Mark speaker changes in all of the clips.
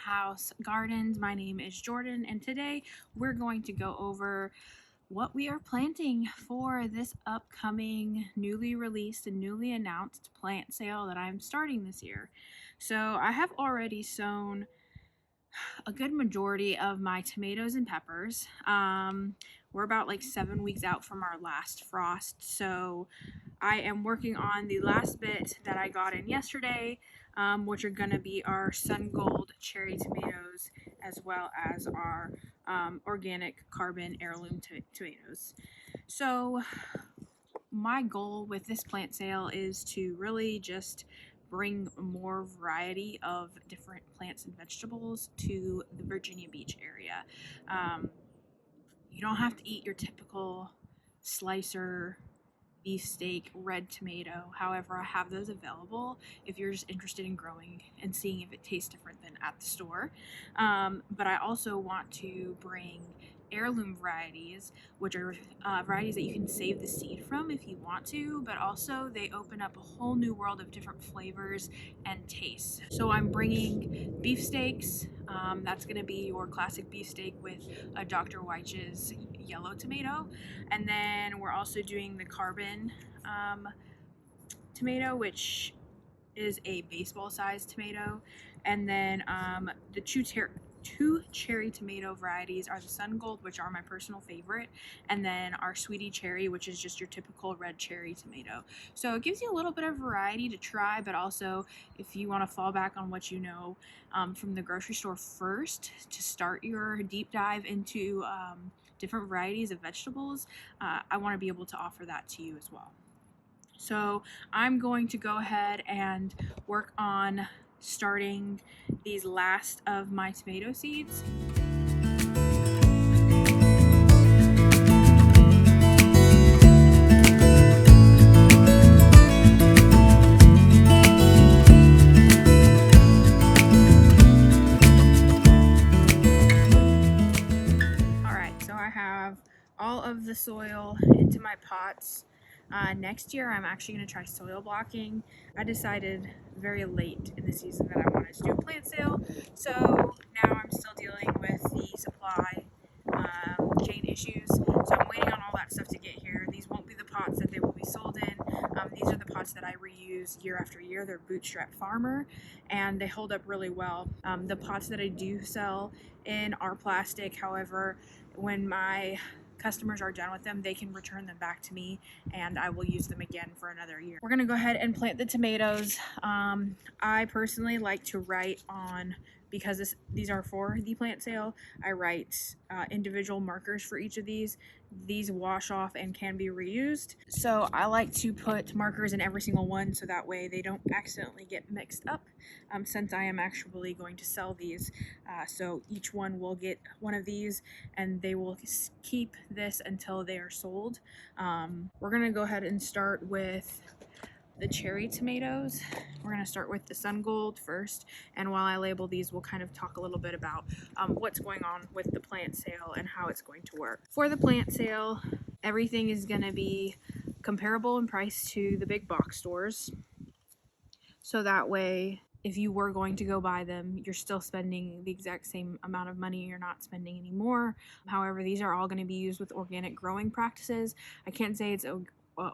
Speaker 1: Farmhouse Gardens. My name is Jordan, and today we're going to go over what we are planting for this upcoming newly released and newly announced plant sale that I'm starting this year. So I have already sown a good majority of my tomatoes and peppers. We're about like 7 weeks out from our last frost, so I am working on the last bit that I got in yesterday, which are going to be our Sun Gold cherry tomatoes, as well as our organic carbon heirloom tomatoes. So my goal with this plant sale is to really just bring more variety of different plants and vegetables to the Virginia Beach area. You don't have to eat your typical slicer beefsteak red tomato. However, I have those available if you're just interested in growing and seeing if it tastes different than at the store. But I also want to bring heirloom varieties, which are varieties that you can save the seed from if you want to, but also they open up a whole new world of different flavors and tastes. So I'm bringing beefsteaks. That's going to be your classic beefsteak with a Dr. Wyche's yellow tomato. And then we're also doing the carbon tomato, which is a baseball sized tomato. And then the two cherry tomato varieties are the Sun Gold, which are my personal favorite, and then our Sweetie Cherry, which is just your typical red cherry tomato. So it gives you a little bit of variety to try, but also if you want to fall back on what you know from the grocery store first to start your deep dive into different varieties of vegetables, I want to be able to offer that to you as well. So I'm going to go ahead and work on starting these last of my tomato seeds. Alright, so I have all of the soil into my pots. Next year I'm actually going to try soil blocking. I decided very late in the season that I wanted to do a plant sale, so now I'm still dealing with the supply chain issues, so I'm waiting on all that stuff to get here. These won't be the pots that they will be sold in. These are the pots that I reuse year after year. They're Bootstrap Farmer, and they hold up really well. The pots that I do sell in are plastic. However, when my customers are done with them, they can return them back to me and I will use them again for another year. We're gonna go ahead and plant the tomatoes. I personally like to write on, because these are for the plant sale, I write individual markers for each of these. These wash off and can be reused. So I like to put markers in every single one so that way they don't accidentally get mixed up, since I am actually going to sell these. So each one will get one of these and they will keep this until they are sold. We're gonna go ahead and start with the cherry tomatoes. We're going to start with the Sun Gold first, and while I label these, we'll kind of talk a little bit about what's going on with the plant sale and how it's going to work. For the plant sale, everything is going to be comparable in price to the big box stores, so that way if you were going to go buy them, you're still spending the exact same amount of money. You're not spending any more. However, these are all going to be used with organic growing practices. I can't say it's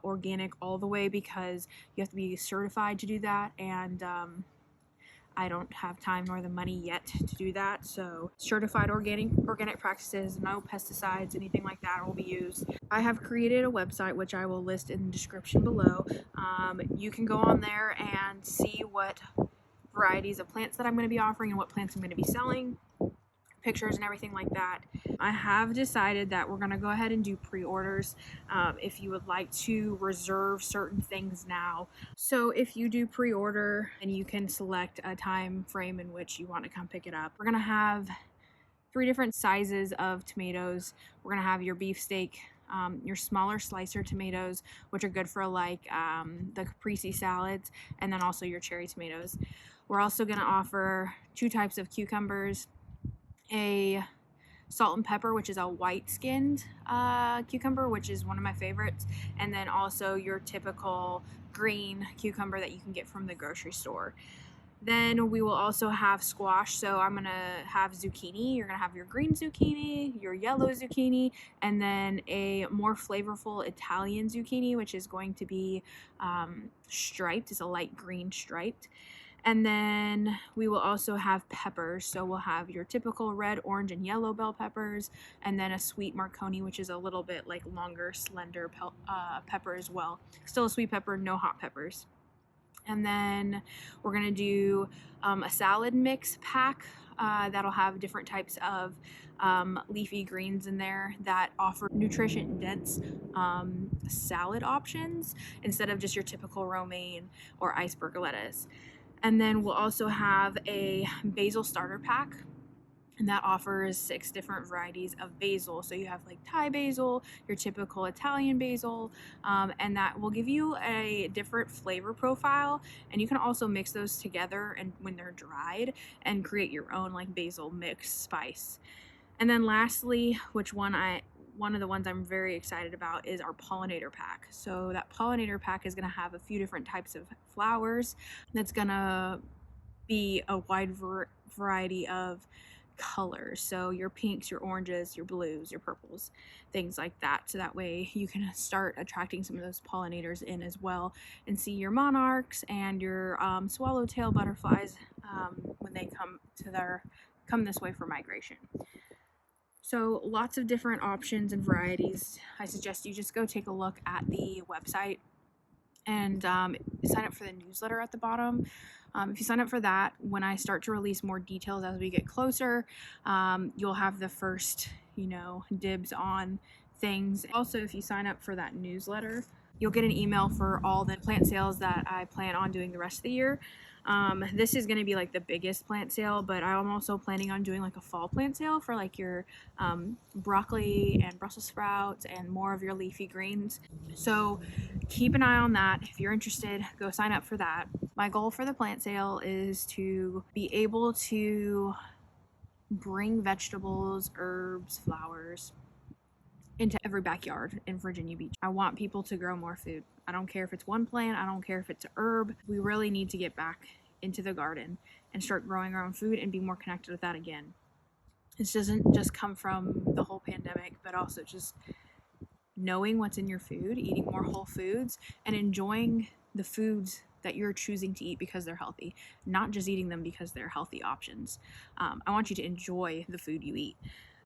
Speaker 1: organic all the way because you have to be certified to do that, and I don't have time nor the money yet to do that. So certified organic practices, no pesticides, anything like that will be used. I have created a website which I will list in the description below. You can go on there and see what varieties of plants that I'm going to be offering and what plants I'm going to be selling, pictures and everything like that. I have decided that we're going to go ahead and do pre-orders if you would like to reserve certain things now. So if you do pre-order, and you can select a time frame in which you want to come pick it up. We're going to have 3 different sizes of tomatoes. We're going to have your beefsteak, your smaller slicer tomatoes, which are good for like the caprese salads, and then also your cherry tomatoes. We're also going to offer 2 types of cucumbers, a salt and pepper, which is a white skinned cucumber, which is one of my favorites, and then also your typical green cucumber that you can get from the grocery store. Then we will also have squash. So I'm gonna have zucchini. You're gonna have your green zucchini, your yellow zucchini, and then a more flavorful Italian zucchini, which is going to be striped. It's a light green striped. And then we will also have peppers. So we'll have your typical red, orange, and yellow bell peppers, and then a sweet Marconi, which is a little bit like longer, slender pepper as well. Still a sweet pepper, no hot peppers. And then we're gonna do a salad mix pack that'll have different types of leafy greens in there that offer nutrition dense salad options instead of just your typical romaine or iceberg lettuce. And then we'll also have a basil starter pack, and that offers 6 different varieties of basil. So you have like Thai basil, your typical Italian basil, and that will give you a different flavor profile. And you can also mix those together and when they're dried and create your own like basil mix spice. And then lastly, one of the ones I'm very excited about is our pollinator pack. So that pollinator pack is going to have a few different types of flowers. That's going to be a wide variety of colors. So your pinks, your oranges, your blues, your purples, things like that. So that way you can start attracting some of those pollinators in as well and see your monarchs and your swallowtail butterflies when they come this way for migration. So lots of different options and varieties. I suggest you just go take a look at the website and sign up for the newsletter at the bottom. If you sign up for that, when I start to release more details as we get closer, you'll have the first, dibs on things. Also, if you sign up for that newsletter, you'll get an email for all the plant sales that I plan on doing the rest of the year. This is going to be like the biggest plant sale, but I'm also planning on doing like a fall plant sale for like your broccoli and Brussels sprouts and more of your leafy greens. So keep an eye on that. If you're interested, go sign up for that. My goal for the plant sale is to be able to bring vegetables, herbs, flowers into every backyard in Virginia Beach. I want people to grow more food. I don't care if it's one plant, I don't care if it's a herb. We really need to get back into the garden and start growing our own food and be more connected with that again. This doesn't just come from the whole pandemic, but also just knowing what's in your food, eating more whole foods, and enjoying the foods that you're choosing to eat because they're healthy, not just eating them because they're healthy options. I want you to enjoy the food you eat.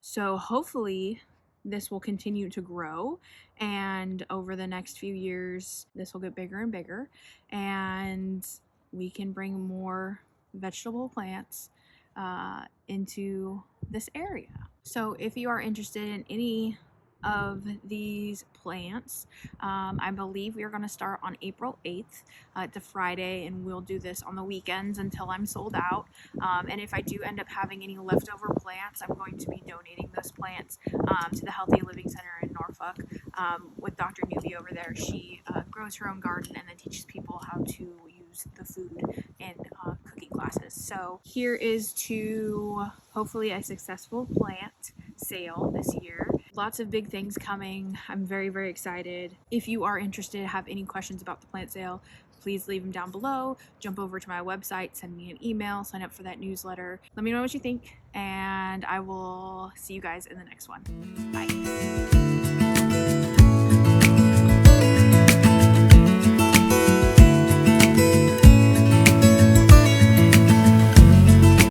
Speaker 1: So hopefully this will continue to grow, and over the next few years this will get bigger and bigger, and we can bring more vegetable plants into this area. So if you are interested in any of these plants, I believe we are going to start on April 8th. It's a Friday, and we'll do this on the weekends until I'm sold out. And if I do end up having any leftover plants, I'm going to be donating those plants to the Healthy Living Center in Norfolk with Dr. Newbie over there. She grows her own garden and then teaches people how to use the food in cooking classes. So here is to hopefully a successful plant sale this year. Lots of big things coming. I'm very, very excited. If you are interested, have any questions about the plant sale, please leave them down below. Jump over to my website, send me an email, sign up for that newsletter. Let me know what you think, and I will see you guys in the next one. Bye.